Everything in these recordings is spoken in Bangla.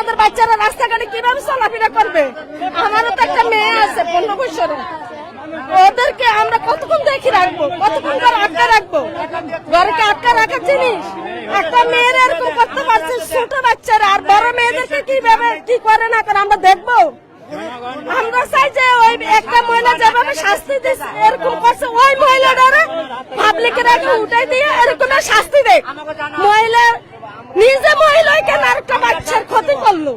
আমাদের বাচ্চারা রাস্তাঘাটে কিভাবে চলাফেরা করবে? আমারও তো একটা মেয়ে আছে 15 বছরের, ওদেরকে আমরা কতক্ষণ দেখে রাখবো, কতক্ষণ করে আটকা রাখবো? ঘরকে আটকা রাখার জিনিস একটা মেয়ের এরকম করতে পারছে, ছোট বাচ্চারা আর বড় মেয়েদেরকে কিভাবে কি করে না করে আমরা দেখবো। আমরা চাই যে ওই একটা মহিলা যেভাবে শাস্তি দিচ্ছে এরকম করছে, ওই মহিলাটারা পাবলিকের আগে উঠাই দিয়ে এরকম শাস্তি দেয়। মহিলা নিজে মহিলায় কেন আরেকটা বাচ্চার ক্ষতি করলো?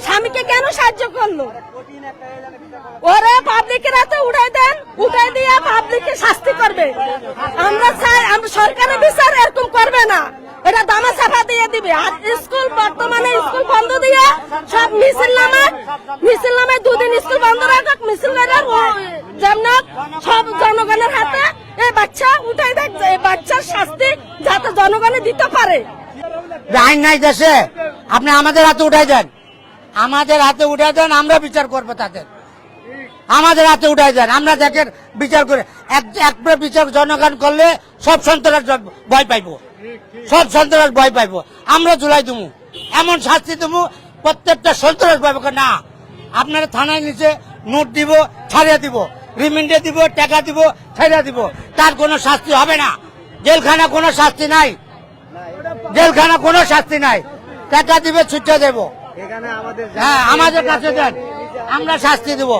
স্বামীকে কেন সাহায্য করলো? ওরা পাবলিকের হাতে উঠাই দেন, উঠাই দিয়ে পাবলিককে শাস্তি করবে। আমরা চাই আমরা সরকারের বিচার এরকম করবে না, এটা দামা চাপা দিয়ে দিবে। আর স্কুল বর্তমানে স্কুল বন্ধ দিয়ে সব মিছিল নামে 2 দিন স্কুল বন্ধ রাখক, মিছিল যেমন সব জনগণের হাতে এই বাচ্চা উঠাই দেখ, এই বাচ্চার শাস্তি যাতে জনগণে দিতে পারে। আইন নাই দেশে, আপনি আমাদের হাতে উঠাই দেন, আমাদের হাতে উঠাই দেন, আমরা বিচার করবো তাদের। আমাদের হাতে উঠাই দেন, আমরা দেখেন বিচার করে একবার বিচার জনগণ করলে সব সন্ত্রাস ভয় পাইবো, সব সন্ত্রাস ভয় পাইবো। আমরা জুলাই দেবো, এমন শাস্তি দেবো প্রত্যেকটা সন্ত্রাস পাইব না। আপনারা থানায় নিচে নোট দিব, ছাড়িয়ে দিব, রিমান্ডে দিব, টাকা দিব, ছাড়িয়ে দিব, তার কোনো শাস্তি হবে না। জেলখানা কোনো শাস্তি নাই, জেলখানা কোনো শাস্তি নাই, টাকা দিবে, ছুটে দেবো। হ্যাঁ, আমাদের কাছে দেন, আমরা শাস্তি দেবো।